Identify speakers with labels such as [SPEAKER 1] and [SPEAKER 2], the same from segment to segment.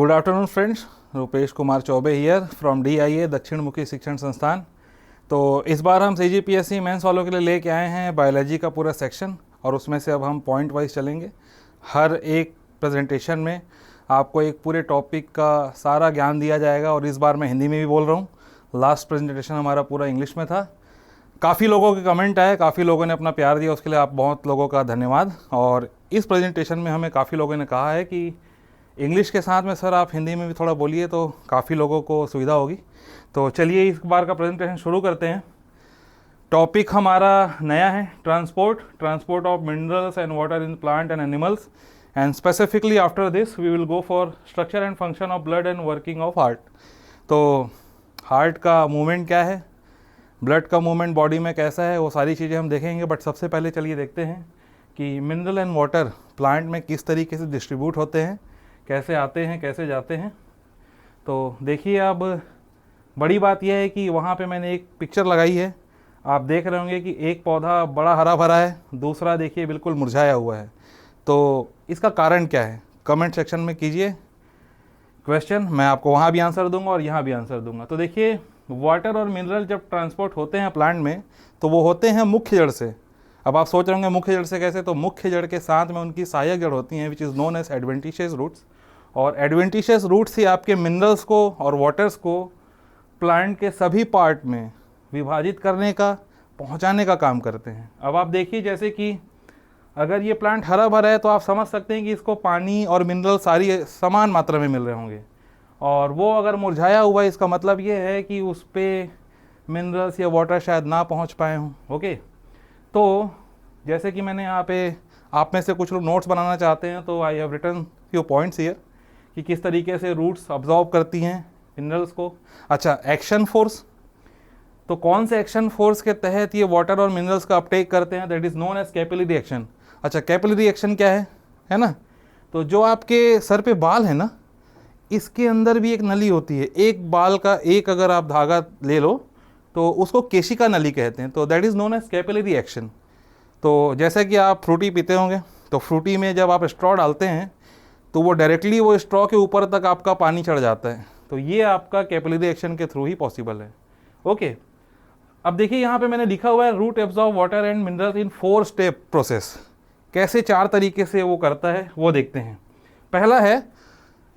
[SPEAKER 1] Good afternoon friends, Rupesh Kumar Choubey here from DIA दक्षिण मुखी शिक्षण संस्थान। तो इस बार हम CGPSC मेंस वालों के लिए लेके आए हैं बायोलॉजी का पूरा सेक्शन, और उसमें से अब हम पॉइंट वाइज चलेंगे। हर एक प्रेजेंटेशन में आपको एक पूरे टॉपिक का सारा ज्ञान दिया जाएगा, और इस बार मैं हिंदी में भी बोल रहा हूँ। लास्ट प्रेजेंटेशन हमारा पूरा इंग्लिश में था। काफ़ी लोगों के कमेंट आए, काफ़ी लोगों ने अपना प्यार दिया, उसके लिए आप बहुत लोगों का धन्यवाद। और इस प्रेजेंटेशन में हमें काफ़ी लोगों ने कहा है कि इंग्लिश के साथ में सर आप हिंदी में भी थोड़ा बोलिए, तो काफ़ी लोगों को सुविधा होगी। तो चलिए इस बार का प्रेजेंटेशन शुरू करते हैं। टॉपिक हमारा नया है, transport of minerals and water in plant and animals, and specifically after this we will go for structure and function of blood and working of heart. तो हार्ट का मूवमेंट क्या है, ब्लड का मूवमेंट बॉडी में कैसा है, वो सारी चीज़ें हम देखेंगे। बट सबसे पहले चलिए देखते हैं कि मिनरल एंड वाटर प्लांट में किस तरीके से डिस्ट्रीब्यूट होते हैं, कैसे आते हैं, कैसे जाते हैं। तो देखिए, अब बड़ी बात यह है कि वहाँ पे मैंने एक पिक्चर लगाई है। आप देख रहे होंगे कि एक पौधा बड़ा हरा भरा है, दूसरा देखिए बिल्कुल मुरझाया हुआ है। तो इसका कारण क्या है, कमेंट सेक्शन में कीजिए क्वेश्चन। मैं आपको वहाँ भी आंसर दूंगा और यहाँ भी आंसर दूंगा। तो देखिए, वाटर और मिनरल जब ट्रांसपोर्ट होते हैं प्लांट में, तो वो होते हैं मुख्य जड़ से। अब आप सोच रहे होंगे मुख्य जड़ से कैसे, तो मुख्य जड़ के साथ में उनकी सहायक जड़ होती हैं, which is known as adventitious roots. और एडवेंटिशियस रूट्स ही आपके मिनरल्स को और वाटर्स को प्लांट के सभी पार्ट में विभाजित करने का, पहुंचाने का काम करते हैं। अब आप देखिए, जैसे कि अगर ये प्लांट हरा भरा है तो आप समझ सकते हैं कि इसको पानी और मिनरल सारी समान मात्रा में मिल रहे होंगे। और वो अगर मुरझाया हुआ है, इसका मतलब ये है कि उस पर मिनरल्स या वाटर शायद ना पहुंच पाए हों। ओके, तो जैसे कि मैंने यहाँ पे, आप में से कुछ लोग नोट्स बनाना चाहते हैं, तो I have written few points here कि किस तरीके से रूट्स अब्जॉर्ब करती हैं मिनरल्स को। अच्छा, एक्शन फोर्स, तो कौन से एक्शन फोर्स के तहत ये वाटर और मिनरल्स का अपटेक करते हैं, that is known as capillary action. अच्छा, कैपिलरी एक्शन क्या है ना, तो जो आपके सर पे बाल है ना, इसके अंदर भी एक नली होती है। एक बाल का एक अगर आप धागा ले लो तो उसको केशिका नली कहते हैं। तो that is known as capillary action. तो जैसे कि आप फ्रूटी पीते होंगे, तो फ्रूटी में जब आप स्ट्रॉ डालते हैं तो वो डायरेक्टली वो स्ट्रॉ के ऊपर तक आपका पानी चढ़ जाता है। तो ये आपका कैपिलरी एक्शन के थ्रू ही पॉसिबल है। ओके, अब देखिए यहाँ पे मैंने लिखा हुआ है root absorb water and minerals in 4 step process. कैसे 4 तरीके से वो करता है वो देखते हैं। पहला है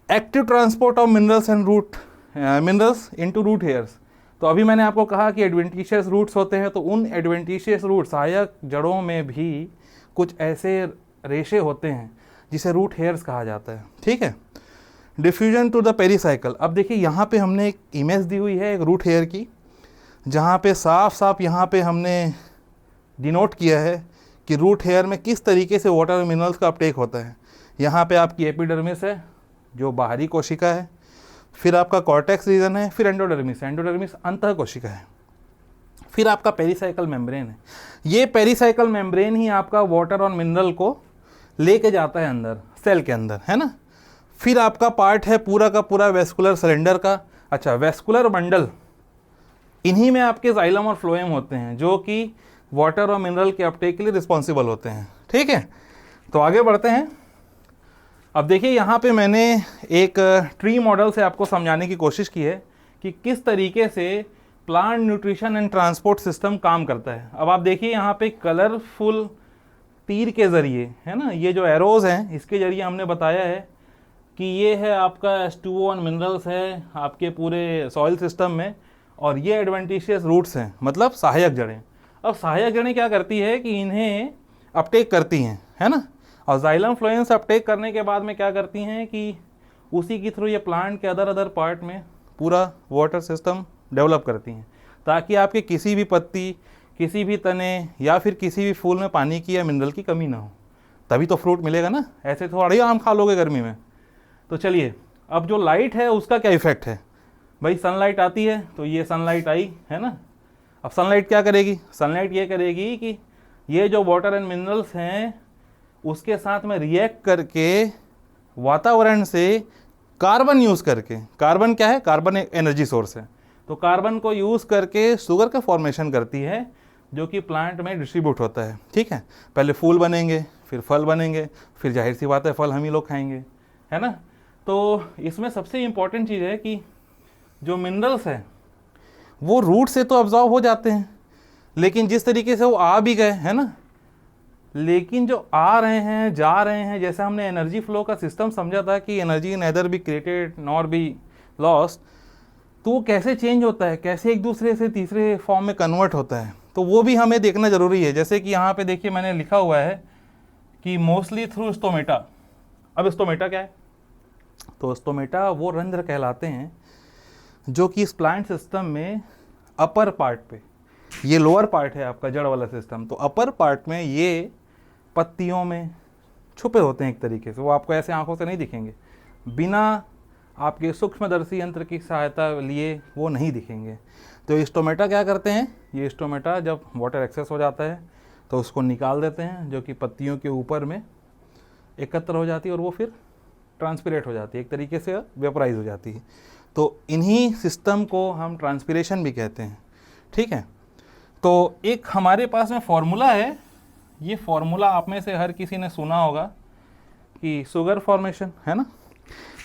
[SPEAKER 1] active transport of minerals and minerals into root hairs. तो अभी मैंने आपको कहा कि एडवेंटिशियस रूट्स होते हैं, तो उन एडवेंटिशियस रूट सहायक जड़ों में भी कुछ ऐसे रेशे होते हैं जिसे रूट हेयर्स कहा जाता है। ठीक है, डिफ्यूजन टू द पेरीसाइकिल। अब देखिए यहाँ पे हमने एक इमेज दी हुई है एक रूट हेयर की, जहाँ पे साफ साफ यहाँ पे हमने डिनोट किया है कि रूट हेयर में किस तरीके से वाटर और मिनरल्स का अपटेक होता है। यहाँ पे आपकी एपिडर्मिस है जो बाहरी कोशिका है, फिर आपका कॉर्टेक्स रीजन है, फिर एंडोडर्मिस अंतः कोशिका है, फिर आपका पेरीसाइकल मेम्ब्रेन है। ये पेरीसाइकल मेम्ब्रेन ही आपका वाटर और मिनरल को लेके जाता है अंदर सेल के अंदर, है ना। फिर आपका पार्ट है पूरा का पूरा वेस्कुलर सिलेंडर का। अच्छा, वेस्कुलर बंडल, इन्हीं में आपके जाइलम और फ्लोएम होते हैं जो कि वाटर और मिनरल के अपटेक के लिए रिस्पॉन्सिबल होते हैं। ठीक है, तो आगे बढ़ते हैं। अब देखिए यहाँ पे मैंने एक ट्री मॉडल से आपको समझाने की कोशिश की है कि किस तरीके से plant nutrition and transport system काम करता है। अब आप देखिए यहाँ पे कलरफुल तीर के ज़रिए, है ना, ये जो एरोज हैं इसके ज़रिए हमने बताया है कि ये है आपका H2O मिनरल्स है आपके पूरे सॉइल सिस्टम में, और ये एडवेंटिशियस रूट्स हैं, मतलब सहायक जड़ें। अब सहायक जड़ें क्या करती है कि इन्हें अपटेक करती हैं, है ना, और जाइलम फ्लोएम से अपटेक करने के बाद में क्या करती हैं कि उसी के थ्रू ये प्लांट के अदर पार्ट में पूरा वाटर सिस्टम डेवलप करती हैं, ताकि आपके किसी भी पत्ती, किसी भी तने या फिर किसी भी फूल में पानी की या मिनरल की कमी ना हो। तभी तो फ्रूट मिलेगा ना, ऐसे थोड़ा ही आम खा लोगे गर्मी में। तो चलिए, अब जो लाइट है उसका क्या इफेक्ट है भाई, सनलाइट आती है तो ये सनलाइट आई, है ना। अब सनलाइट क्या करेगी, सनलाइट ये करेगी कि ये जो वाटर एंड मिनरल्स हैं उसके साथ में रिएक्ट करके वातावरण से कार्बन यूज़ करके, कार्बन क्या है, कार्बन एक एनर्जी सोर्स है, तो कार्बन को यूज़ करके शुगर का फॉर्मेशन करती है जो कि प्लांट में डिस्ट्रीब्यूट होता है। ठीक है, पहले फूल बनेंगे, फिर फल बनेंगे, फिर जाहिर सी बात है फल हम ही लोग खाएंगे, है ना। तो इसमें सबसे इम्पॉर्टेंट चीज़ है कि जो मिनरल्स हैं वो रूट से तो अब्जॉर्ब हो जाते हैं, लेकिन जिस तरीके से वो आ भी गए है ना, लेकिन जो आ रहे हैं जा रहे हैं, जैसे हमने एनर्जी फ्लो का सिस्टम समझा था कि energy nether be created nor be lost, तो वो कैसे चेंज होता है, कैसे एक दूसरे से तीसरे फॉर्म में कन्वर्ट होता है, तो वो भी हमें देखना ज़रूरी है। जैसे कि यहाँ पे देखिए मैंने लिखा हुआ है कि मोस्टली थ्रू स्टोमेटा। अब स्टोमेटा क्या है? तो स्टोमेटा वो रंध्र कहलाते हैं जो कि इस प्लांट सिस्टम में अपर पार्ट पे, ये लोअर पार्ट है आपका जड़ वाला सिस्टम, तो अपर पार्ट में ये पत्तियों में छुपे होते हैं एक तरीके से, वो आपको ऐसे आंखों से नहीं दिखेंगे, बिना आपके सूक्ष्मदर्शी यंत्र की सहायता लिए वो नहीं दिखेंगे। तो ये स्टोमेटा क्या करते हैं, ये स्टोमेटा जब वाटर एक्सेस हो जाता है तो उसको निकाल देते हैं, जो कि पत्तियों के ऊपर में एकत्र हो जाती है और वो फिर ट्रांसपिरेट हो जाती है, एक तरीके से वेपराइज हो जाती है। तो इन्हीं सिस्टम को हम ट्रांसपिरेशन भी कहते हैं। ठीक है, तो एक हमारे पास में फॉर्मूला है, ये फॉर्मूला आप में से हर किसी ने सुना होगा कि शुगर फॉर्मेशन है ना।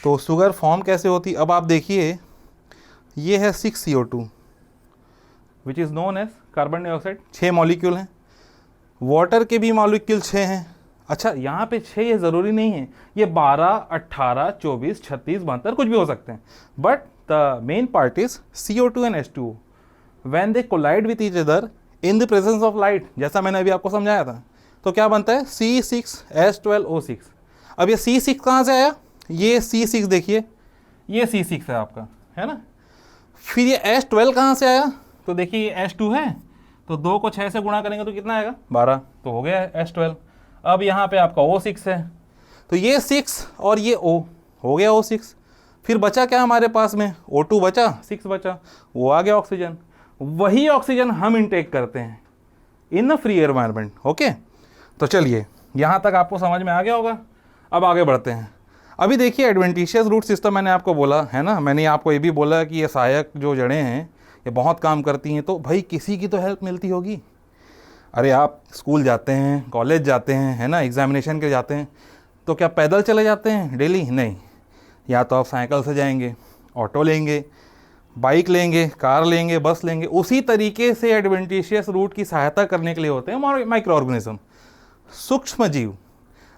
[SPEAKER 1] तो शुगर फॉर्म कैसे होती, अब आप देखिए ये है 6CO2 which is known as carbon dioxide, 6 molecule हैं, वाटर के भी मॉलिक्यूल 6 हैं। अच्छा, यहाँ पे 6 ये ज़रूरी नहीं है, ये 12, 18, 24, 36, 72 कुछ भी हो सकते हैं, but the main part is CO2 and H2O when they collide with each other in the presence of light, जैसा मैंने अभी आपको समझाया था, तो क्या बनता है C6H12O6। अब ये C6 कहाँ से आया, ये C6 देखिए, ये C6 है आपका, है ना। फिर ये H12 कहाँ से आया, तो देखिए ये H2 है, तो 2 को 6 से गुणा करेंगे तो कितना आएगा 12, तो हो गया H12। अब यहाँ पे आपका O6 है, तो ये 6 और ये O हो गया O6। फिर बचा क्या हमारे पास में, O2 बचा, 6 बचा, वो आ गया ऑक्सीजन। वही ऑक्सीजन हम इनटेक करते हैं इन अ फ्री एनवायरनमेंट। ओके, तो चलिए यहाँ तक आपको समझ में आ गया होगा। अब आगे बढ़ते हैं। अभी देखिए एडवेंटिशियस रूट सिस्टम मैंने आपको बोला है ना, मैंने आपको ये भी बोला कि ये सहायक जो जड़ें हैं ये बहुत काम करती हैं, तो भाई किसी की तो हेल्प मिलती होगी। अरे आप स्कूल जाते हैं, कॉलेज जाते हैं, है ना, एग्जामिनेशन के जाते हैं, तो क्या पैदल चले जाते हैं डेली? नहीं, या तो आप साइकिल से जाएंगे, ऑटो लेंगे, बाइक लेंगे, कार लेंगे, बस लेंगे। उसी तरीके से एडवेंटिशियस रूट की सहायता करने के लिए होते हैं माइक्रो ऑर्गेनिज्म, सूक्ष्म जीव।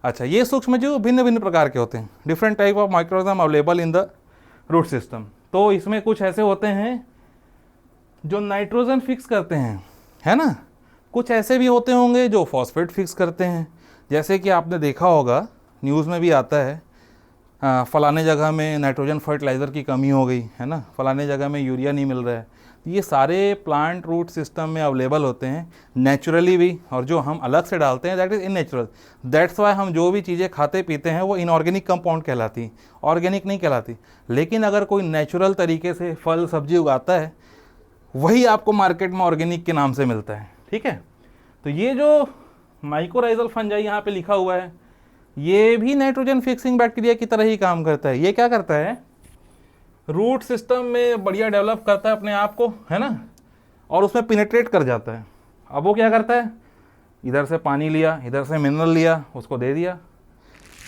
[SPEAKER 1] अच्छा, ये सूक्ष्म जीव भिन्न भिन्न प्रकार के होते हैं, different type of microorganism available in the root system. तो इसमें कुछ ऐसे होते हैं जो नाइट्रोजन फिक्स करते हैं, है ना, कुछ ऐसे भी होते होंगे जो फॉस्फेट फिक्स करते हैं। जैसे कि आपने देखा होगा न्यूज़ में भी आता है, फलाने जगह में नाइट्रोजन फर्टिलाइज़र की कमी हो गई है ना, फलाने जगह में यूरिया नहीं मिल रहा है। ये सारे प्लांट रूट सिस्टम में अवेलेबल होते हैं नेचुरली भी, और जो हम अलग से डालते हैं दैट इज़ इननेचुरल। दैट्स वाई हम जो भी चीज़ें खाते पीते हैं वो इनऑर्गेनिक कंपाउंड कहलाती, ऑर्गेनिक नहीं कहलाती। लेकिन अगर कोई नेचुरल तरीके से फल सब्जी उगाता है, वही आपको मार्केट में ऑर्गेनिक के नाम से मिलता है। ठीक है, तो ये जो माइकोराइजल फंजाई यहाँ पे लिखा हुआ है, ये भी नाइट्रोजन फिक्सिंग बैक्टीरिया की तरह ही काम करता है। ये क्या करता है, रूट सिस्टम में बढ़िया डेवलप करता है अपने आप को, है ना, और उसमें पिनेट्रेट कर जाता है। अब वो क्या करता है, इधर से पानी लिया, इधर से मिनरल लिया, उसको दे दिया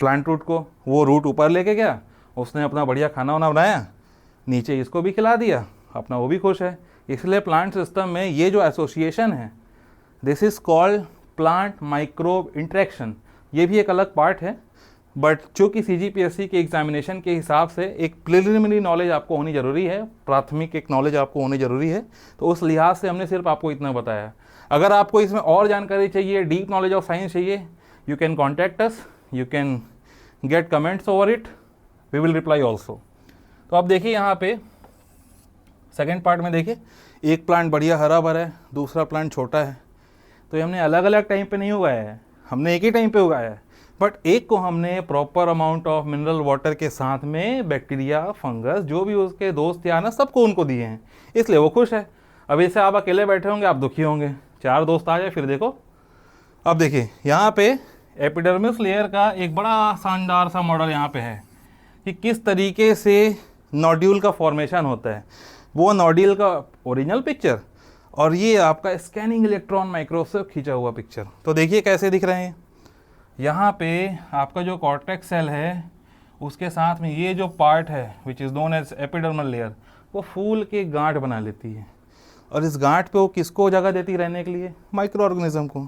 [SPEAKER 1] प्लांट रूट को, वो रूट ऊपर लेके गया, उसने अपना बढ़िया खाना वाना बनाया, नीचे इसको भी खिला दिया, अपना वो भी खुश है। इसलिए प्लांट सिस्टम में ये जो एसोसिएशन है, this is called plant microbe interaction. ये भी एक अलग पार्ट है, बट चूँकि CGPSC के एग्जामिनेशन के हिसाब से एक प्रिलिमिनरी नॉलेज आपको होनी ज़रूरी है, प्राथमिक एक नॉलेज आपको होनी ज़रूरी है, तो उस लिहाज से हमने सिर्फ आपको इतना बताया। अगर आपको इसमें और जानकारी चाहिए, डीप नॉलेज ऑफ साइंस चाहिए, you can contact us, you can get comments over it, we will reply also. तो आप देखिए यहाँ पे सेकेंड पार्ट में देखिए, एक प्लांट बढ़िया हरा भरा है, दूसरा प्लांट छोटा है, तो ये हमने अलग अलग टाइम पे नहीं उगाया है, हमने एक ही टाइम पे उगाया है, बट एक को हमने proper amount of mineral water के साथ में बैक्टीरिया, फंगस, जो भी उसके दोस्त या ना, सबको उनको दिए हैं, इसलिए वो खुश है। अब ऐसे आप अकेले बैठे होंगे, आप दुखी होंगे, 4 दोस्त आ जाए, फिर देखो। अब देखिए यहाँ पे एपिडर्मिस लेयर का एक बड़ा शानदार सा मॉडल यहाँ पे है कि किस तरीके से नोड्यूल का फॉर्मेशन होता है। वो नोड्यूल का ओरिजिनल पिक्चर और ये आपका स्कैनिंग इलेक्ट्रॉन माइक्रोस्कोप खींचा हुआ पिक्चर। तो देखिए कैसे दिख रहे हैं। यहाँ पे आपका जो कॉर्टेक्स सेल है उसके साथ में ये जो पार्ट है which is known as epidermal layer, वो फूल के गांठ बना लेती है, और इस गांठ पे वो किसको जगह देती रहने के लिए? माइक्रो ऑर्गेनिज्म को।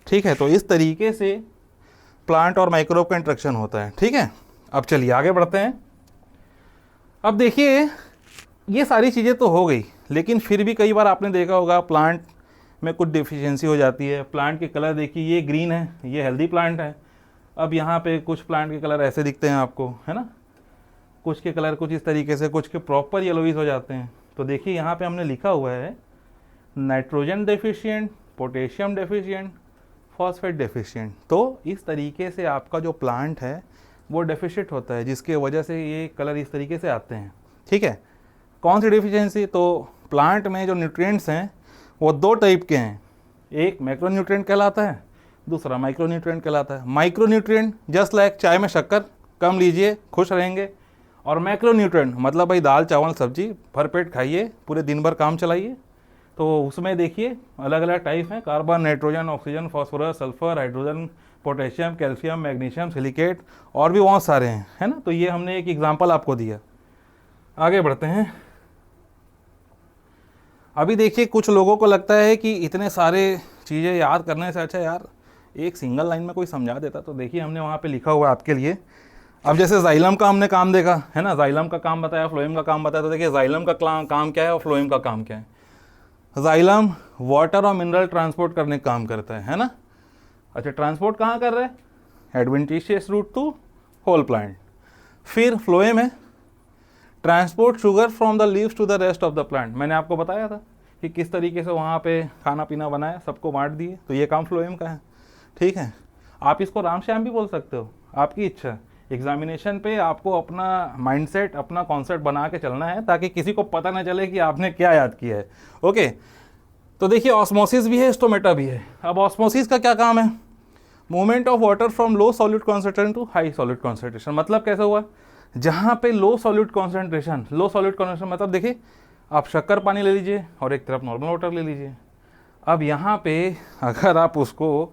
[SPEAKER 1] ठीक है, तो इस तरीके से प्लांट और माइक्रोब का इंटरेक्शन होता है। ठीक है, अब चलिए आगे बढ़ते हैं। अब देखिए, ये सारी चीज़ें तो हो गई, लेकिन फिर भी कई बार आपने देखा होगा प्लांट में कुछ डिफिशियंसी हो जाती है। प्लांट के कलर देखिए, ये ग्रीन है, ये हेल्दी प्लांट है। अब यहाँ पे कुछ प्लांट के कलर ऐसे दिखते हैं आपको, है ना, कुछ के कलर कुछ इस तरीके से, कुछ के प्रॉपर येलोइश हो जाते हैं। तो देखिए यहाँ पे हमने लिखा हुआ है nitrogen deficient, potassium deficient, phosphate deficient. तो इस तरीके से आपका जो प्लांट है वो डेफिशिएंट होता है, जिसके वजह से ये कलर इस तरीके से आते हैं। ठीक है, कौन सी डेफिशिएंसी? तो प्लांट में जो न्यूट्रिएंट्स हैं वो दो टाइप के हैं, एक मैक्रो न्यूट्रिएंट कहलाता है, दूसरा माइक्रो न्यूट्रिएंट कहलाता है। माइक्रो न्यूट्रिएंट जस्ट लाइक चाय में शक्कर कम लीजिए खुश रहेंगे, और मैक्रो न्यूट्रिएंट मतलब भाई दाल चावल सब्जी भरपेट खाइए, पूरे दिन भर काम चलाइए। तो उसमें देखिए अलग अलग टाइप हैं, carbon, nitrogen, oxygen, phosphorus, sulphur, hydrogen, potassium, calcium, magnesium, silicate, और भी बहुत सारे हैं, है ना। तो ये हमने एक एग्जांपल आपको दिया। आगे बढ़ते हैं। अभी देखिए, कुछ लोगों को लगता है कि इतने सारे चीज़ें याद करने से अच्छा यार एक सिंगल लाइन में कोई समझा देता। तो देखिए हमने वहाँ पे लिखा हुआ है आपके लिए। अब जैसे जाइलम का हमने काम देखा है ना, जाइलम का काम बताया, फ्लोएम का काम बताया। तो देखिए जाइलम का काम क्या है और फ्लोएम का काम क्या है। जाइलम वाटर और मिनरल ट्रांसपोर्ट करने का काम करता है ना। अच्छा, ट्रांसपोर्ट कहाँ कर रहे हैं? Adventitious root to whole plant. फिर फ्लोएम है transport sugar from the leaves to the rest of the plant. मैंने आपको बताया था कि किस तरीके से वहाँ पे खाना पीना बनाया, सबको बांट दिए। तो ये काम फ्लोएम का है। ठीक है, आप इसको राम श्याम भी बोल सकते हो, आपकी इच्छा। एग्जामिनेशन पे आपको अपना माइंडसेट, अपना कॉन्सेप्ट बना के चलना है, ताकि किसी को पता ना चले कि आपने क्या याद किया है। ओके, तो देखिए ऑस्मोसिस भी है, स्टोमेटा भी है। अब ऑस्मोसिस का क्या काम है? Movement of water from low solute concentration to high solute concentration. मतलब कैसे हुआ? जहाँ पे low solute concentration, low solute concentration मतलब देखिए आप शक्कर पानी ले लीजिए और एक तरफ नॉर्मल वाटर ले लीजिए। अब यहाँ पे अगर आप उसको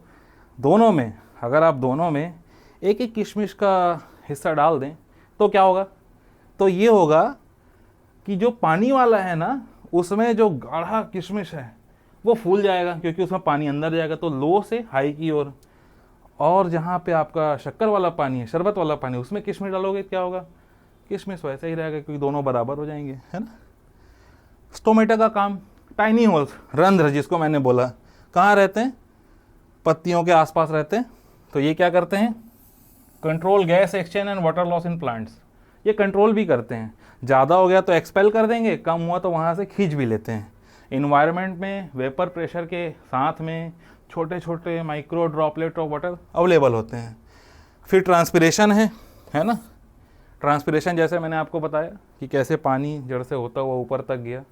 [SPEAKER 1] दोनों में, अगर आप दोनों में एक एक किशमिश का हिस्सा डाल दें तो क्या होगा? तो ये होगा कि जो पानी वाला है ना, उसमें जो गाढ़ा किशमिश है वो फूल जाएगा, क्योंकि उसमें पानी अंदर जाएगा। तो लो से हाई की ओर। और जहाँ पे आपका शक्कर वाला पानी है, शरबत वाला पानी, उसमें किशमिश डालोगे क्या होगा? किशमिश वैसे ही रहेगा, क्योंकि दोनों बराबर हो जाएंगे, है ना। स्टोमेटा का काम, टाइनी होल्स, रंध्र जिसको मैंने बोला, कहाँ रहते हैं? पत्तियों के आसपास रहते हैं। तो ये क्या करते हैं? Control gas exchange and water loss in plants. ये कंट्रोल भी करते हैं। ज़्यादा हो गया तो एक्सपेल कर देंगे, कम हुआ तो वहाँ से खींच भी लेते हैं। इन्वायरमेंट में वेपर प्रेशर के साथ में छोटे छोटे micro droplet of water available होते हैं। फिर ट्रांसपिरेशन है ना। ट्रांसपिरेशन जैसे मैंने आपको बताया कि कैसे पानी जड़ से होता हुआ ऊपर तक गया,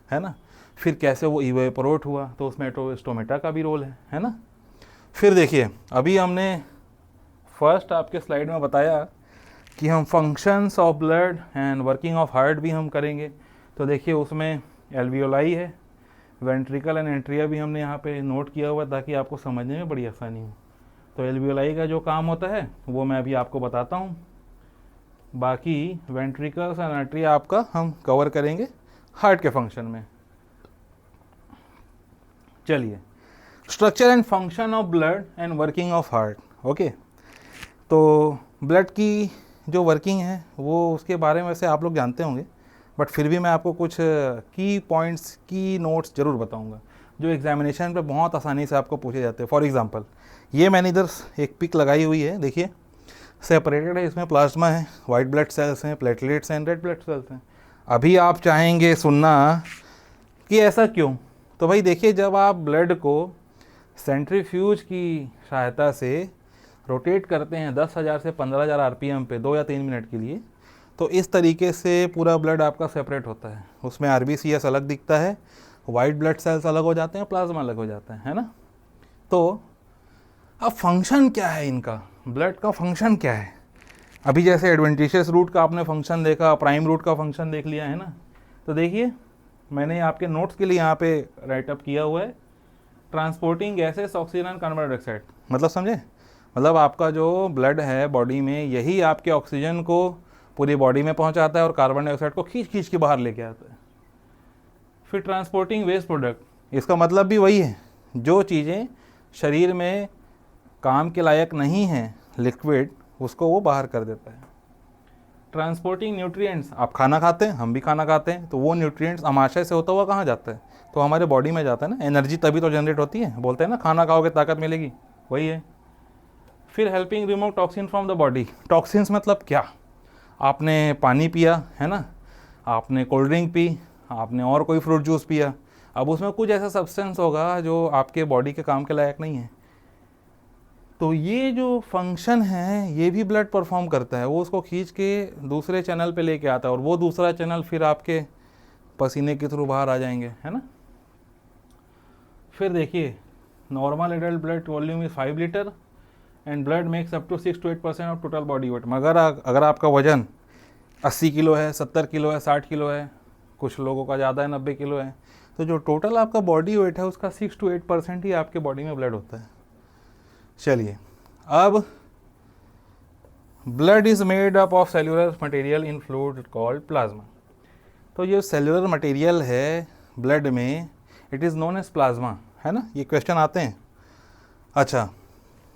[SPEAKER 1] है ना। फिर कैसे वो इवेपोरेट हुआ, तो उसमें स्टोमेटा का भी रोल है ना। फिर देखिए, अभी हमने फर्स्ट आपके स्लाइड में बताया कि हम functions of blood and working of heart भी हम करेंगे। तो देखिए उसमें एल्वियोलाई है, वेंट्रिकल एंड एंट्रिया भी हमने यहाँ पे नोट किया हुआ, ताकि आपको समझने में बड़ी आसानी हो। तो एल्वियोलाई का जो काम होता है वो मैं अभी आपको बताता हूँ। बाकी वेंट्रिकल्स एंड एंट्रिया आपका हम कवर करेंगे हार्ट के फंक्शन में। चलिए, structure and function of blood and working of heart. Okay, तो ब्लड की जो वर्किंग है वो उसके बारे में से आप लोग जानते होंगे, बट फिर भी मैं आपको कुछ की पॉइंट्स, की नोट्स ज़रूर बताऊंगा जो एग्जामिनेशन पे बहुत आसानी से आपको पूछे जाते हैं। फॉर एग्जांपल, ये मैंने इधर एक पिक लगाई हुई है, देखिए सेपरेटेड है, इसमें प्लाज्मा है, वाइट ब्लड सेल्स हैं, प्लेटलेट्स हैं, रेड ब्लड सेल्स हैं। अभी आप चाहेंगे सुनना कि ऐसा क्यों? तो भाई देखिए, जब आप ब्लड को सेंट्रीफ्यूज की सहायता से रोटेट करते हैं 10,000 से 15,000 आरपीएम पे 2 या 3 मिनट के लिए, तो इस तरीके से पूरा ब्लड आपका सेपरेट होता है। उसमें आरबीसीएस अलग दिखता है, वाइट ब्लड सेल्स अलग हो जाते हैं, प्लाज्मा अलग हो जाता है ना। तो अब फंक्शन क्या है इनका, ब्लड का फंक्शन क्या है? अभी जैसे एडवेंटिशियस रूट का आपने फंक्शन देखा, प्राइम रूट का फंक्शन देख लिया है ना। तो देखिए मैंने आपके नोट्स के लिए यहाँ पे राइटअप किया हुआ है, transporting gases oxygen and carbon dioxide. मतलब समझे, मतलब आपका जो ब्लड है बॉडी में, यही आपके ऑक्सीजन को पूरी बॉडी में पहुंचाता है और कार्बन डाइऑक्साइड को खींच खींच के बाहर लेके आता है। फिर ट्रांसपोर्टिंग वेस्ट प्रोडक्ट, इसका मतलब भी वही है, जो चीज़ें शरीर में काम के लायक नहीं हैं लिक्विड, उसको वो बाहर कर देता है। ट्रांसपोर्टिंग न्यूट्रिएंट्स, आप खाना खाते हैं, हम भी खाना खाते हैं, तो वो न्यूट्रिएंट्स आमाशय से होता हुआ कहाँ जाता है, तो हमारे बॉडी में जाता है ना, एनर्जी तभी तो जनरेट होती है, बोलते हैं ना खाना खाओगे ताकत मिलेगी, वही है। फिर helping remove toxin from the body, toxins मतलब क्या, आपने पानी पिया है ना, आपने कोल्ड ड्रिंक पी, आपने और कोई फ्रूट जूस पिया, अब उसमें कुछ ऐसा सब्सटेंस होगा जो आपके बॉडी के काम के लायक नहीं है, तो ये जो फंक्शन है ये भी ब्लड परफॉर्म करता है, वो उसको खींच के दूसरे चैनल पे लेके आता है, और वो दूसरा चैनल फिर आपके पसीने के थ्रू बाहर आ जाएंगे, है ना। फिर देखिए, normal adult blood volume is 5 litre and blood makes up to 6 to 8% of total body weight. मगर अगर आपका वजन 80 किलो है, 70 किलो है, 60 किलो है, कुछ लोगों का ज़्यादा है, 90 किलो है, तो जो टोटल आपका बॉडी वेट है उसका 6 to 8% ही आपके बॉडी में ब्लड होता है। चलिए, अब blood is made up of cellular material in fluid called plasma. तो ये सेल्यूलर मटेरियल है ब्लड में, it is known as plasma, है ना, ये क्वेश्चन आते हैं। अच्छा,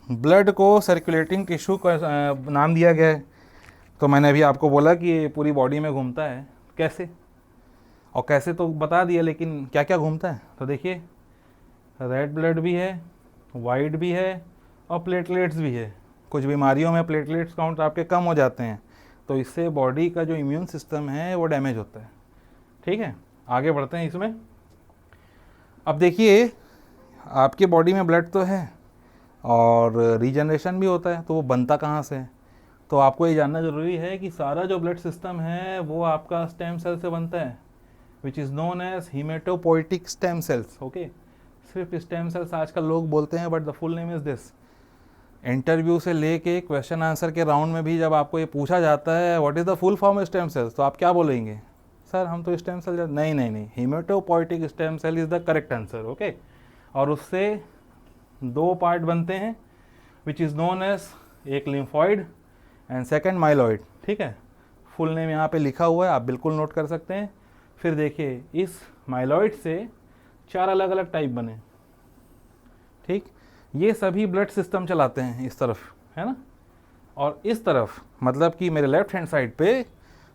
[SPEAKER 1] ब्लड को सर्कुलेटिंग टिश्यू का नाम दिया गया है, तो मैंने अभी आपको बोला कि ये पूरी बॉडी में घूमता है, कैसे, और कैसे तो बता दिया, लेकिन क्या क्या घूमता है, तो देखिए रेड ब्लड भी है, वाइट भी है, और प्लेटलेट्स भी है। कुछ बीमारियों में प्लेटलेट्स काउंट आपके कम हो जाते हैं, तो इससे बॉडी का जो इम्यून सिस्टम है वो डैमेज होता है। ठीक है, आगे बढ़ते हैं इसमें। अब देखिए, आपके बॉडी में ब्लड तो है और रीजनरेशन भी होता है, तो वो बनता कहाँ से है, तो आपको ये जानना ज़रूरी है कि सारा जो ब्लड सिस्टम है वो आपका स्टेम सेल से बनता है, which is known as haematopoietic stem cells. Okay, सिर्फ स्टेम सेल्स आजकल लोग बोलते हैं, but the full name is this. Interview से लेके क्वेश्चन आंसर के राउंड में भी जब आपको ये पूछा जाता है what is the full form of stem cells, तो आप क्या बोलेंगे, सर हम तो स्टेम सेल, नहीं, haematopoietic stem cell is the correct answer. Okay, और उससे 2 पार्ट बनते हैं, विच इज़ नोन एज, एक लिम्फॉइड एंड सेकेंड माइलॉइड। ठीक है, फुल नेम यहाँ पे लिखा हुआ है, आप बिल्कुल नोट कर सकते हैं। फिर देखिए, इस माइलॉइड से 4 अलग अलग टाइप बने। ठीक, ये सभी ब्लड सिस्टम चलाते हैं इस तरफ, है ना, और इस तरफ मतलब कि मेरे लेफ्ट हैंड साइड पे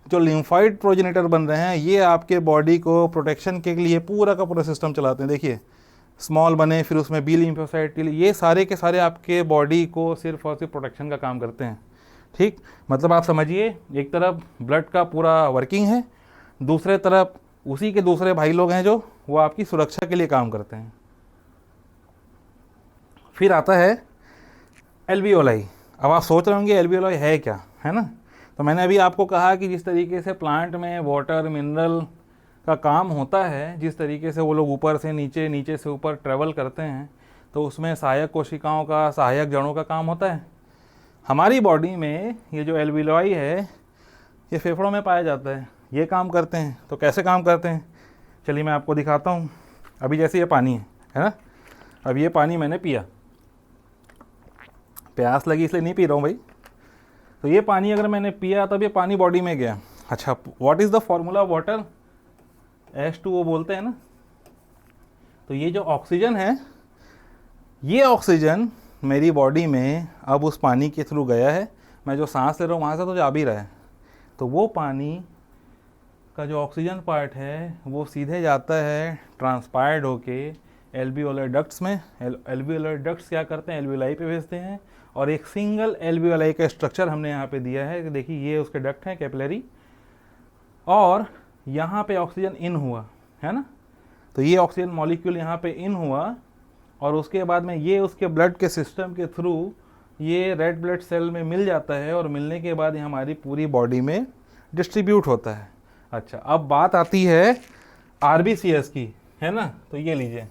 [SPEAKER 1] जो लिम्फॉइड प्रोजेनेटर बन रहे हैं, ये आपके बॉडी को प्रोटेक्शन के लिए पूरा का पूरा सिस्टम चलाते हैं। देखिए, स्मॉल बने, फिर उसमें बी लिम्फोसाइट, ये सारे के सारे आपके बॉडी को सिर्फ और सिर्फ प्रोटेक्शन का काम करते हैं। ठीक, मतलब आप समझिए, एक तरफ ब्लड का पूरा वर्किंग है, दूसरे तरफ उसी के दूसरे भाई लोग हैं जो वो आपकी सुरक्षा के लिए काम करते हैं। फिर आता है एल्वियोलाई। अब आप सोच रहे होंगे एल्वियोलाई है क्या, है ना, तो मैंने अभी आपको कहा कि जिस तरीके से प्लांट में वाटर मिनरल का काम होता है, जिस तरीके से वो लोग ऊपर से नीचे, नीचे से ऊपर ट्रेवल करते हैं, तो उसमें सहायक कोशिकाओं का, सहायक जड़ों का काम होता है। हमारी बॉडी में ये जो एल्वियोलाई है ये फेफड़ों में पाया जाता है, ये काम करते हैं। तो कैसे काम करते हैं, चलिए मैं आपको दिखाता हूँ। अभी जैसे ये पानी है ना, अब ये पानी मैंने पिया, प्यास लगी इसलिए नहीं पी रहा हूँ भाई, तो ये पानी अगर मैंने पिया तब ये पानी बॉडी में गया। अच्छा, what is the formula of water, H2O बोलते हैं ना। तो ये जो ऑक्सीजन है, ये ऑक्सीजन मेरी बॉडी में अब उस पानी के थ्रू गया है, मैं जो सांस ले रहा हूँ वहाँ से तो जा भी रहा है, तो वो पानी का जो ऑक्सीजन पार्ट है वो सीधे जाता है ट्रांसपायर्ड होके एल्वियोलर डक्ट्स में। एल्वियोलर डक्ट्स क्या करते हैं, एल्वियोलाई पे भेजते हैं, और एक सिंगल एल्वियोलाई का स्ट्रक्चर हमने यहाँ पे दिया है कि देखिए ये उसके डक्ट हैं कैपिलरी, और यहाँ पे ऑक्सीजन इन हुआ है ना, तो ये ऑक्सीजन मॉलिक्यूल यहाँ पे इन हुआ, और उसके बाद में ये उसके ब्लड के सिस्टम के थ्रू ये रेड ब्लड सेल में मिल जाता है, और मिलने के बाद ये हमारी पूरी बॉडी में डिस्ट्रीब्यूट होता है। अच्छा, अब बात आती है RBCS की, है ना, तो ये लीजिए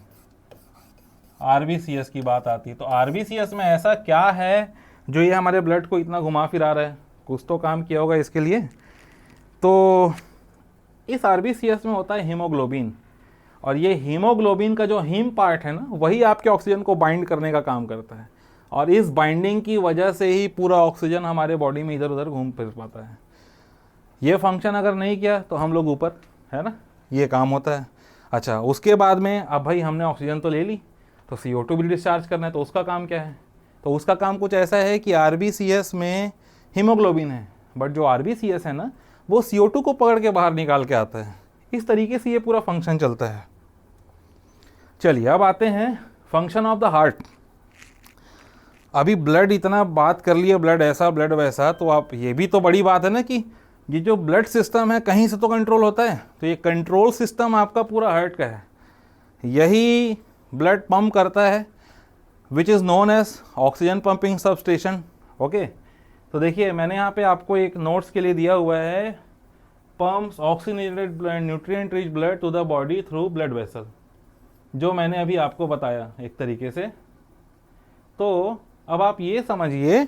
[SPEAKER 1] RBCS की बात आती है। तो RBCS में ऐसा क्या है जो ये हमारे ब्लड को इतना घुमा फिरा रहा है, कुछ तो काम किया होगा इसके लिए। तो इस RBCS में होता है हीमोग्लोबिन, और ये हीमोग्लोबिन का जो हीम पार्ट है ना, वही आपके ऑक्सीजन को बाइंड करने का काम करता है। और इस बाइंडिंग की वजह से ही पूरा ऑक्सीजन हमारे बॉडी में इधर उधर घूम फिर पाता है। ये फंक्शन अगर नहीं किया तो हम लोग ऊपर, है ना, ये काम होता है। अच्छा, उसके बाद में अब भाई हमने ऑक्सीजन तो ले ली, तो CO2 भी डिस्चार्ज करना है, तो उसका काम क्या है? तो उसका काम कुछ ऐसा है कि RBCS में हीमोग्लोबिन है, बट जो RBCS है ना, वो CO2 को पकड़ के बाहर निकाल के आता है। इस तरीके से ये पूरा फंक्शन चलता है। चलिए अब आते हैं फंक्शन ऑफ द हार्ट। अभी ब्लड इतना बात कर लिया, ब्लड ऐसा ब्लड वैसा, तो आप ये भी तो बड़ी बात है ना कि ये जो ब्लड सिस्टम है कहीं से तो कंट्रोल होता है। तो ये कंट्रोल सिस्टम आपका पूरा हार्ट का है, यही ब्लड पंप करता है, which is known as oxygen pumping substation. Okay, तो देखिए मैंने यहाँ पे आपको एक नोट्स के लिए दिया हुआ है, pumps oxygenated blood nutrient rich blood to the body through blood vessel, जो मैंने अभी आपको बताया एक तरीके से। तो अब आप ये समझिए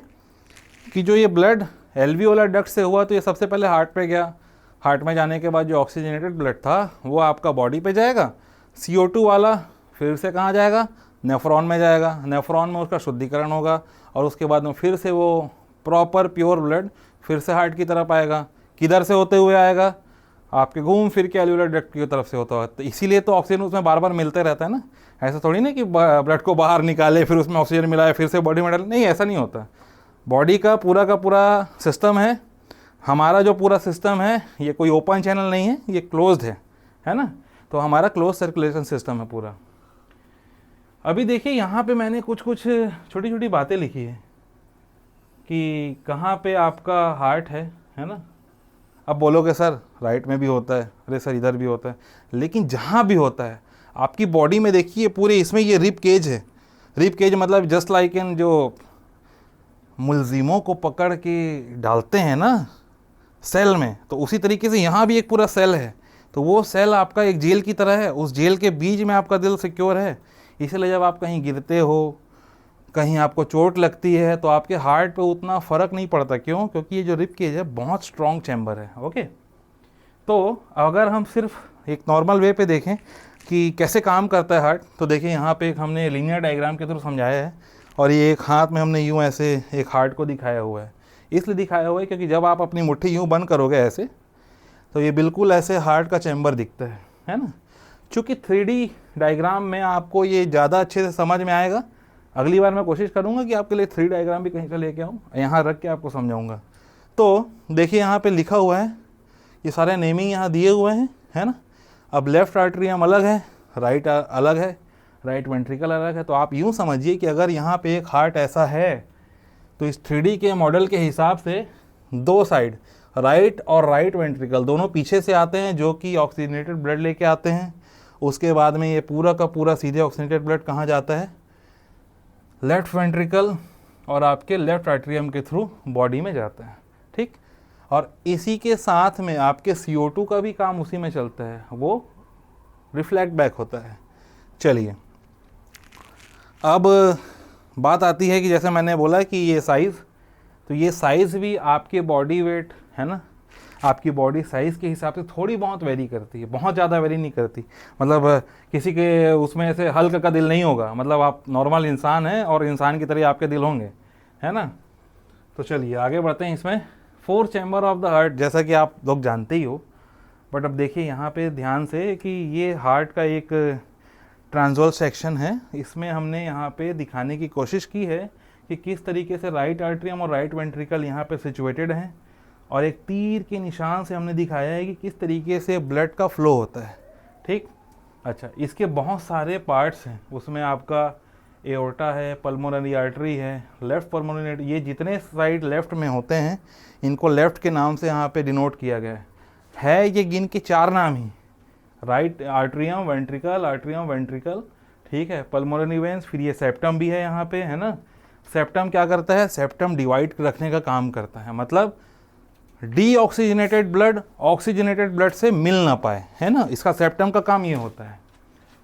[SPEAKER 1] कि जो ये ब्लड एल्वियोलर डक्ट से हुआ, तो ये सबसे पहले हार्ट पे गया। हार्ट में जाने के बाद जो ऑक्सीजनेटेड ब्लड था वो आपका बॉडी पे जाएगा। CO2 वाला फिर से कहाँ जाएगा? नेफ्रॉन में जाएगा। नेफ्रॉन में उसका शुद्धिकरण होगा और उसके बाद में फिर से वो प्रॉपर प्योर ब्लड फिर से हार्ट की तरफ आएगा। किधर से होते हुए आएगा? आपके घूम फिर के एल्वियोलर डक्ट की तरफ से होता है। तो इसीलिए तो ऑक्सीजन उसमें बार बार मिलते रहता है ना। ऐसा थोड़ी ना कि ब्लड को बाहर निकाले फिर उसमें ऑक्सीजन मिलाए फिर से बॉडी में डाले, नहीं, ऐसा नहीं होता। बॉडी का पूरा सिस्टम है, हमारा जो पूरा सिस्टम है ये कोई ओपन चैनल नहीं है, ये क्लोज्ड है ना। तो हमारा क्लोज सर्कुलेशन सिस्टम है पूरा। अभी देखिए यहाँ पे मैंने कुछ छोटी छोटी बातें लिखी है कि कहाँ पे आपका हार्ट है ना। अब बोलोगे सर राइट में भी होता है, अरे सर इधर भी होता है, लेकिन जहाँ भी होता है आपकी बॉडी में देखिए पूरे इसमें ये रिब केज है। रिब केज मतलब जस्ट लाइक इन जो मुलजिमों को पकड़ के डालते हैं ना सेल में, तो उसी तरीके से यहाँ भी एक पूरा सेल है। तो वो सेल आपका एक जेल की तरह है, उस जेल के बीच में आपका दिल सिक्योर है। इसलिए जब आप कहीं गिरते हो, कहीं आपको चोट लगती है, तो आपके हार्ट पे उतना फ़र्क नहीं पड़ता। क्यों? क्योंकि ये जो रिब केज है बहुत स्ट्रॉन्ग चैम्बर है। ओके, तो अगर हम सिर्फ एक नॉर्मल वे पे देखें कि कैसे काम करता है हार्ट, तो देखिए यहाँ पे एक हमने लीनियर डायग्राम के थ्रू समझाया है, और ये एक हाथ में हमने यूँ ऐसे एक हार्ट को दिखाया हुआ है। इसलिए दिखाया हुआ है क्योंकि जब आप अपनी मुट्ठी यूँ बंद करोगे ऐसे, तो ये बिल्कुल ऐसे हार्ट का चैम्बर दिखता है ना। चूँकि 3D डायग्राम में आपको ये ज़्यादा अच्छे से समझ में आएगा। अगली बार मैं कोशिश करूँगा कि आपके लिए 3D डायग्राम भी कहीं से लेके आऊँ, यहाँ रख के आपको समझाऊँगा। तो देखिए यहाँ पे लिखा हुआ है, ये सारे नेमिंग यहाँ दिए हुए हैं, है ना। अब लेफ़्ट आर्टरियम अलग है, राइट अलग है, राइट वेंट्रिकल अलग है। तो आप यूँ समझिए कि अगर यहाँ पे एक हार्ट ऐसा है, तो इस 3D के मॉडल के हिसाब से दो साइड राइट और राइट वेंट्रिकल दोनों पीछे से आते हैं, जो कि ऑक्सीजनेटेड ब्लड लेके आते हैं। उसके बाद में ये पूरा का पूरा सीधे ऑक्सीजनेटेड ब्लड कहाँ जाता है? लेफ्ट वेंट्रिकल और आपके लेफ्ट आर्टरियम के थ्रू बॉडी में जाता है, ठीक। और इसी के साथ में आपके CO2 का भी काम उसी में चलता है, वो रिफ्लेक्ट बैक होता है। चलिए अब बात आती है कि जैसे मैंने बोला कि ये साइज़, तो ये साइज़ भी आपके बॉडी वेट, है ना, आपकी बॉडी साइज़ के हिसाब से थोड़ी बहुत वेरी करती है, बहुत ज़्यादा वेरी नहीं करती। मतलब किसी के उसमें से हल्का का दिल नहीं होगा, मतलब आप नॉर्मल इंसान हैं और इंसान की तरह आपके दिल होंगे, है ना। तो चलिए आगे बढ़ते हैं। इसमें 4 चैम्बर ऑफ द हार्ट, जैसा कि आप लोग जानते ही हो, बट अब देखिए यहाँ पे ध्यान से कि ये हार्ट का एक ट्रांसवर्स सेक्शन है। इसमें हमने यहाँ पे दिखाने की कोशिश की है कि किस तरीके से राइट आर्टरियम और राइट वेंट्रिकल यहाँ पे सिचुएटेड हैं, और एक तीर के निशान से हमने दिखाया है कि किस तरीके से ब्लड का फ्लो होता है, ठीक। अच्छा, इसके बहुत सारे पार्ट्स हैं, उसमें आपका एओर्टा है, पल्मोनरी आर्टरी है, लेफ्ट पल्मोनरी, ये जितने साइड लेफ्ट में होते हैं इनको लेफ्ट के नाम से यहाँ पे डिनोट किया गया है। ये गिन के 4 नाम ही, राइट आर्टरियम वेंट्रिकल, ठीक है, पल्मोनरी वेंस, फिर ये सेप्टम भी है यहाँ पे, है ना। सेप्टम क्या करता है? सेप्टम डिवाइड रखने का काम करता है, मतलब डीऑक्सीजनेटेड ब्लड ऑक्सीजनेटेड ब्लड से मिल ना पाए, है ना, इसका सेप्टम का काम ये होता है।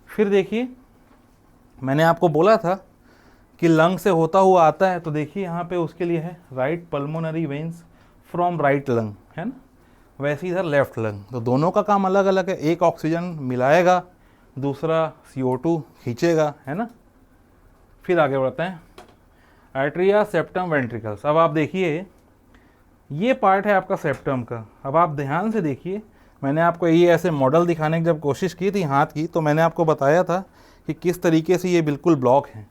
[SPEAKER 1] फिर देखिए मैंने आपको बोला था कि लंग से होता हुआ आता है, तो देखिए यहाँ पे उसके लिए है right pulmonary veins from right lung, है ना, वैसे इधर लेफ्ट लंग। तो दोनों का काम अलग अलग है, एक ऑक्सीजन मिलाएगा, दूसरा CO2 खींचेगा, है ना। फिर आगे बढ़ते हैं। आर्टरिया सेप्टम वेंट्रिकल्स। अब आप देखिए ये पार्ट है आपका सेप्टम का। अब आप ध्यान से देखिए, मैंने आपको ये ऐसे मॉडल दिखाने की जब कोशिश की थी हाथ की, तो मैंने आपको बताया था कि किस तरीके से ये बिल्कुल ब्लॉक है।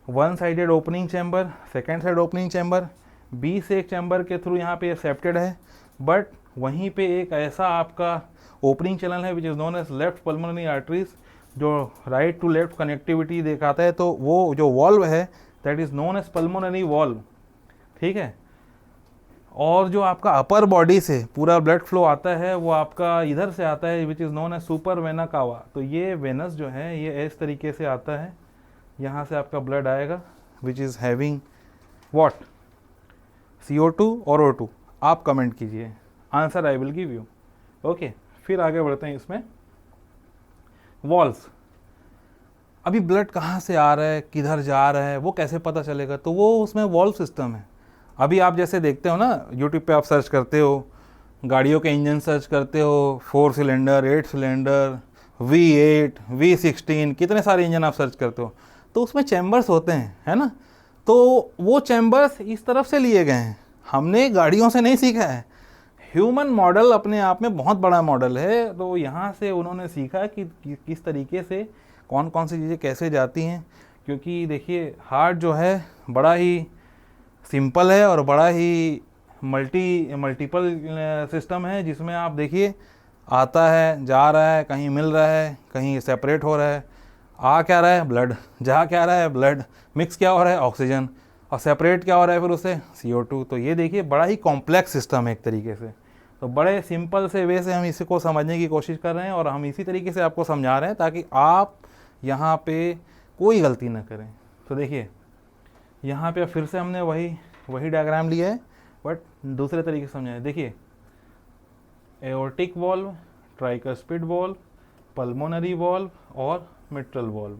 [SPEAKER 1] One sided opening chamber, second side opening chamber, B से एक चैम्बर के थ्रू यहाँ पे सेप्टेड है, बट वहीं पे एक ऐसा आपका ओपनिंग चैनल है which is known as left pulmonary arteries, जो राइट टू लेफ्ट कनेक्टिविटी दिखाता है। तो वो जो वॉल्व है that is known as pulmonary valve, ठीक है। और जो आपका अपर बॉडी से पूरा ब्लड फ्लो आता है वो आपका इधर से आता है which is known as super vena cava. तो ये वेनस जो है ये इस तरीके से आता है, यहाँ से आपका ब्लड आएगा which is having what, CO2 और O2। आप कमेंट कीजिए, answer I will give you. Okay, फिर आगे बढ़ते हैं इसमें। वॉल्व्स, अभी ब्लड कहाँ से आ रहा है किधर जा रहा है वो कैसे पता चलेगा, तो वो उसमें वॉल्व सिस्टम है। अभी आप जैसे देखते हो ना यूट्यूब पे आप सर्च करते हो, गाड़ियों के इंजन सर्च करते हो, 4 सिलेंडर, 8 सिलेंडर, V8, V16, कितने सारे इंजन आप सर्च करते हो, तो उसमें चैम्बर्स होते हैं, है ना। तो वो चैम्बर्स इस तरफ से लिए गए हैं, हमने गाड़ियों से नहीं सीखा है। ह्यूमन मॉडल अपने आप में बहुत बड़ा मॉडल है, तो यहाँ से उन्होंने सीखा कि किस तरीके से कौन कौन सी चीज़ें कैसे जाती हैं। क्योंकि देखिए हार्ट जो है बड़ा ही सिंपल है और बड़ा ही मल्टीपल सिस्टम है, जिसमें आप देखिए आता है जा रहा है, कहीं मिल रहा है, कहीं सेपरेट हो रहा है, आ क्या रहा है ब्लड, जा क्या रहा है ब्लड, मिक्स क्या हो रहा है ऑक्सीजन, और सेपरेट क्या हो रहा है फिर उससे CO2। तो ये देखिए बड़ा ही कॉम्प्लेक्स सिस्टम है एक तरीके से। तो बड़े सिंपल से वे से हम इसको समझने की कोशिश कर रहे हैं और हम इसी तरीके से आपको समझा रहे हैं ताकि आप यहाँ पे कोई गलती ना करें। तो देखिए यहाँ पे फिर से हमने वही डायग्राम लिया है बट दूसरे तरीके से समझाया। देखिए aortic valve, tricuspid valve, pulmonary valve और मिट्रल वॉल्व।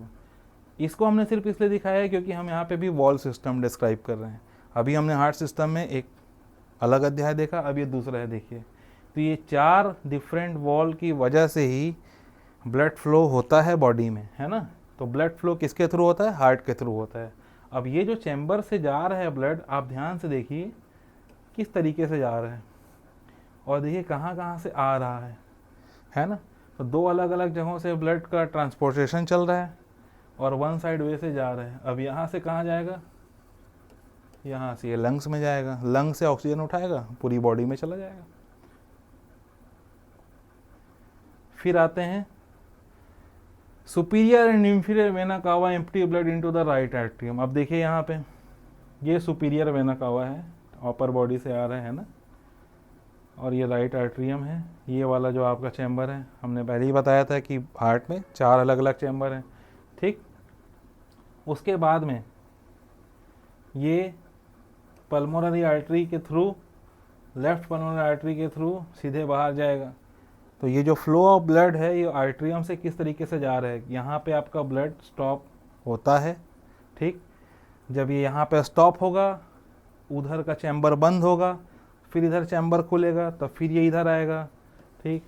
[SPEAKER 1] इसको हमने सिर्फ इसलिए दिखाया है क्योंकि हम यहाँ पे भी वॉल्व सिस्टम डिस्क्राइब कर रहे हैं। अभी हमने हार्ट सिस्टम में एक अलग अध्याय देखा, अब ये दूसरा है। देखिए तो ये 4 डिफरेंट वॉल्व की वजह से ही ब्लड फ्लो होता है बॉडी में, है ना। तो ब्लड फ्लो किसके थ्रू होता है, हार्ट के थ्रू होता है। अब ये जो चैम्बर से जा रहा है ब्लड, आप ध्यान से देखिए किस तरीके से जा रहा है और देखिए कहाँ कहाँ से आ रहा है ना। तो 2 अलग अलग जगहों से ब्लड का ट्रांसपोर्टेशन चल रहा है और वन साइड वे से जा रहा है। अब यहाँ से कहाँ जाएगा, यहाँ से ये लंग्स में जाएगा, लंग से ऑक्सीजन उठाएगा पूरी बॉडी में चला जाएगा। फिर आते हैं superior and inferior vena cava empty blood into the right atrium. अब देखिए यहाँ पे ये सुपीरियर वेना कावा है, अपर बॉडी से आ रहा है ना, और ये राइट एट्रियम है। ये वाला जो आपका चैम्बर है, हमने पहले ही बताया था कि हार्ट में 4 अलग अलग चैम्बर हैं, ठीक। उसके बाद में ये पल्मोनरी आर्टरी के थ्रू, लेफ्ट पल्मोनरी आर्टरी के थ्रू सीधे बाहर जाएगा। तो ये जो फ्लो ऑफ ब्लड है ये आर्टरियम से किस तरीके से जा रहा है, यहाँ पे आपका ब्लड स्टॉप होता है, ठीक। जब ये यहाँ पे स्टॉप होगा उधर का चैम्बर बंद होगा, फिर इधर चैम्बर खुलेगा, तब फिर ये इधर आएगा, ठीक।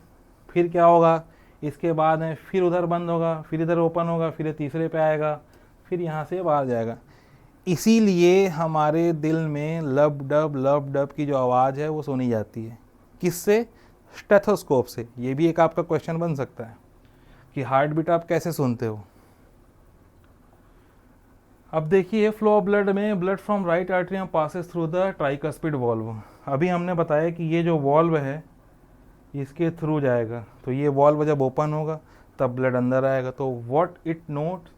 [SPEAKER 1] फिर क्या होगा, इसके बाद में फिर उधर बंद होगा, फिर इधर ओपन होगा, फिर तीसरे पे आएगा, फिर यहाँ से बाहर जाएगा। इसीलिए हमारे दिल में लब डब की जो आवाज़ है वो सुनी जाती है, किससे, स्टेथोस्कोप से। ये भी एक आपका क्वेश्चन बन सकता है कि हार्ट बीट आप कैसे सुनते हो। अब देखिए फ्लो ऑफ ब्लड में blood from right atrium passes through the tricuspid valve. अभी हमने बताया कि ये जो वॉल्व है इसके थ्रू जाएगा, तो ये वॉल्व जब ओपन होगा तब ब्लड अंदर आएगा, तो व्हाट इट नोट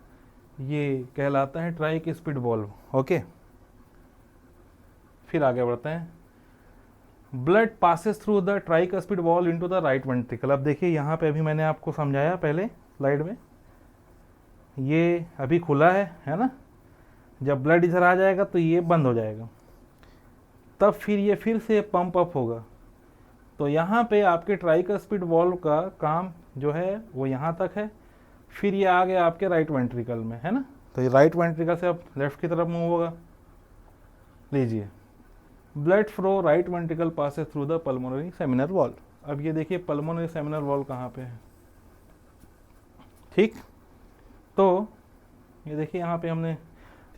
[SPEAKER 1] ये कहलाता है ट्राइकस्पिड वॉल्व। ओके, फिर आगे बढ़ते हैं। Blood passes through the tricuspid valve into the right ventricle. अब देखिए यहाँ पे अभी मैंने आपको समझाया पहले स्लाइड में, ये अभी खुला है ना। जब ब्लड इधर आ जाएगा तो ये बंद हो जाएगा, तब फिर ये फिर से पंप अप होगा। तो यहाँ पे आपके ट्राइकस्पिड वॉल्व का काम जो है वो यहाँ तक है, फिर ये आ गया आपके राइट वेंट्रिकल में, है ना। तो ये राइट वेंट्रिकल से अब लेफ्ट की तरफ मूव होगा। लीजिए, blood flow right ventricle passes through the pulmonary seminal valve. अब ये देखिए पल्मोनरी सेमिनल वॉल्व कहाँ पे है, ठीक। तो ये देखिए यहाँ पे हमने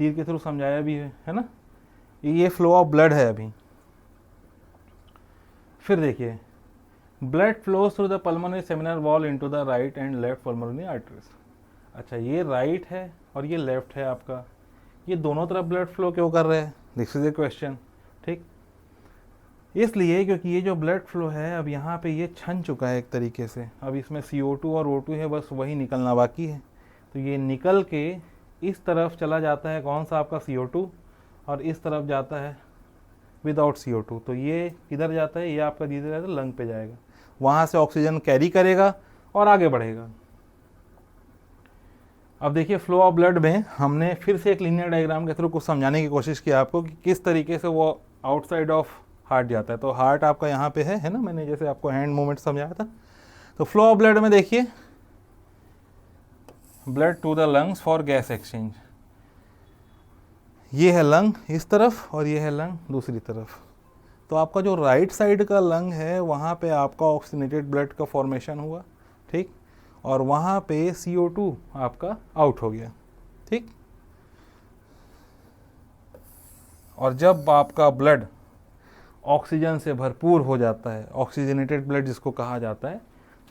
[SPEAKER 1] तीर के थ्रू समझाया भी है ना। ये फ्लो ऑफ ब्लड है अभी। फिर देखिए, blood flows through the pulmonary seminal wall into the right and left pulmonary arteries. अच्छा, ये राइट है और ये लेफ्ट है आपका, ये दोनों तरफ ब्लड फ्लो क्यों कर रहे हैं? This is a question. ठीक, इसलिए क्योंकि ये जो ब्लड फ्लो है अब यहाँ पे ये छन चुका है एक तरीके से। अब इसमें CO2 और O2 है, बस वही निकलना बाकी है। तो ये निकल के इस तरफ चला जाता है, कौन सा आपका CO2, और इस तरफ जाता है विदाउट CO2। तो ये किधर जाता है? ये आपका धीरे धीरे लंग पे जाएगा, वहाँ से ऑक्सीजन कैरी करेगा और आगे बढ़ेगा। अब देखिए, फ्लो ऑफ ब्लड में हमने फिर से एक लीनियर डायग्राम के थ्रू कुछ समझाने की कोशिश की आपको कि किस तरीके से वो आउटसाइड ऑफ हार्ट जाता है। तो हार्ट आपका यहाँ पे है ना, मैंने जैसे आपको हैंड मूवमेंट समझाया था। तो फ्लो ऑफ ब्लड में देखिए, blood to the lungs for gas exchange. ये है लंग इस तरफ और ये है लंग दूसरी तरफ। तो आपका जो राइट साइड का लंग है वहाँ पे आपका ऑक्सीजनेटेड ब्लड का फॉर्मेशन हुआ, ठीक, और वहाँ पे CO2 आपका आउट हो गया, ठीक। और जब आपका ब्लड ऑक्सीजन से भरपूर हो जाता है, ऑक्सीजनेटेड ब्लड जिसको कहा जाता है,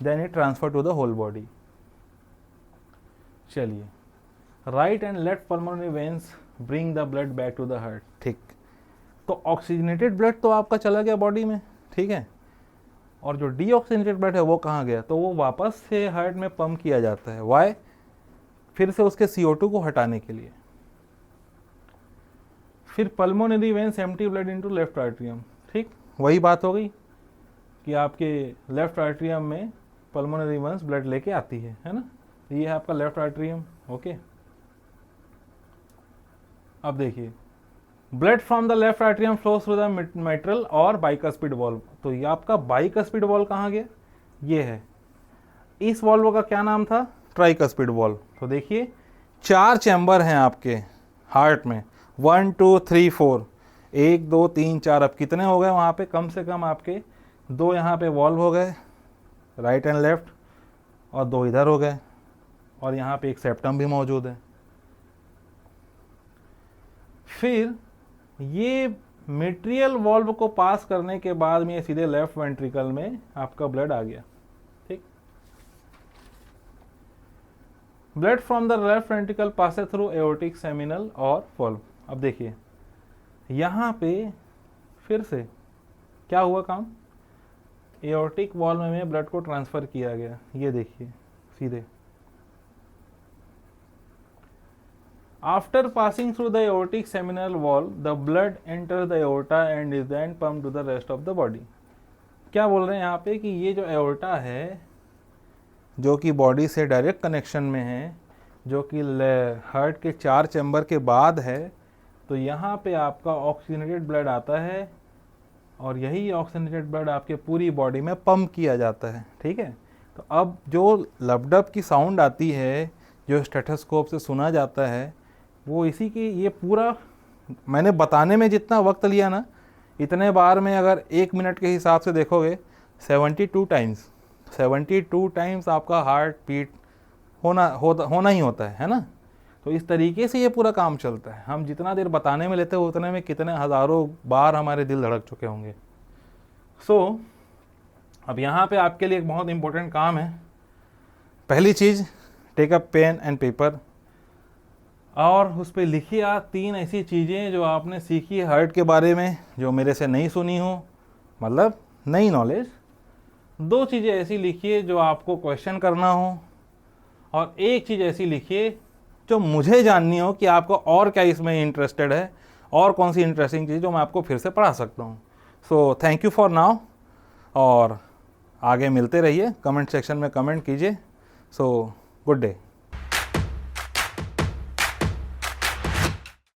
[SPEAKER 1] then it transfer to the whole body. चलिए, right and left pulmonary veins bring the blood back to the heart. ठीक, तो ऑक्सीजनेटेड ब्लड तो आपका चला गया बॉडी में, ठीक है, और जो डीऑक्सीजनेटेड ब्लड है वो कहाँ गया? तो वो वापस से हार्ट में पंप किया जाता है। वाई? फिर से उसके CO2 को हटाने के लिए। फिर pulmonary veins empty blood into left atrium. ठीक, वही बात हो गई कि आपके लेफ्ट आर्टरियम में पल्मोनरी वेन्स ब्लड लेके आती है ना। तो ये है आपका लेफ्ट आर्टरियम। ओके, अब देखिए, blood from the left atrium flows through the mitral और बाइकस्पिड वॉल्व। तो ये आपका बाइकस्पिड वॉल्व कहाँ गया? ये है। इस वॉल्व का क्या नाम था? Tricuspid valve. तो देखिए, 4 चैम्बर हैं आपके हार्ट में, 1 2 3 4, 1 2 3 4। अब कितने हो गए वहाँ पे? कम से कम आपके 2 यहाँ पे वॉल्व हो गए, राइट एंड लेफ्ट, और 2 इधर हो गए, और यहाँ पे एक सेप्टम भी मौजूद है। फिर ये मेट्रियल वॉल्व को पास करने के बाद में ये सीधे लेफ्ट वेंट्रिकल में आपका ब्लड आ गया। ठीक, blood from the left ventricle passes through aortic seminal और वॉल्व। अब देखिए, यहाँ पे फिर से क्या हुआ काम? एओर्टिक वॉल्व में ब्लड को ट्रांसफर किया गया। ये देखिए सीधे, After passing through the aortic seminal wall, the blood enters the aorta and is then pumped to the rest of the body. क्या बोल रहे हैं यहाँ पे कि ये जो एओर्टा है, जो कि बॉडी से डायरेक्ट कनेक्शन में है, जो कि हार्ट के 4 चैम्बर के बाद है, तो यहाँ पे आपका ऑक्सीजनेटेड ब्लड आता है और यही ऑक्सीजनेटेड ब्लड आपके पूरी बॉडी में पंप किया जाता है। ठीक है, तो अब जो लबडब की साउंड आती है, जो स्टेथोस्कोप से सुना जाता है, वो इसी की, ये पूरा मैंने बताने में जितना वक्त लिया ना, इतने बार में अगर 1 मिनट के हिसाब से देखोगे 72 टाइम्स आपका हार्ट बीट होना ही होता है ना। तो इस तरीके से ये पूरा काम चलता है। हम जितना देर बताने में लेते हैं उतने में कितने हज़ारों बार हमारे दिल धड़क चुके होंगे। सो अब यहाँ पे आपके लिए एक बहुत इंपॉर्टेंट काम है। पहली चीज़, take up pen and paper और उस पर लिखिए आप 3 ऐसी चीज़ें जो आपने सीखी हार्ट के बारे में, जो मेरे से नहीं सुनी हो, मतलब नई नॉलेज। 2 चीज़ें ऐसी लिखिए जो आपको क्वेश्चन करना हो, और 1 चीज़ ऐसी लिखिए जो मुझे जाननी हो कि आपको और क्या इसमें इंटरेस्टेड है, और कौन सी इंटरेस्टिंग चीज़ जो मैं आपको फिर से पढ़ा सकता हूँ। So thank you for now, और आगे मिलते रहिए, कमेंट सेक्शन में कमेंट कीजिए। So good day.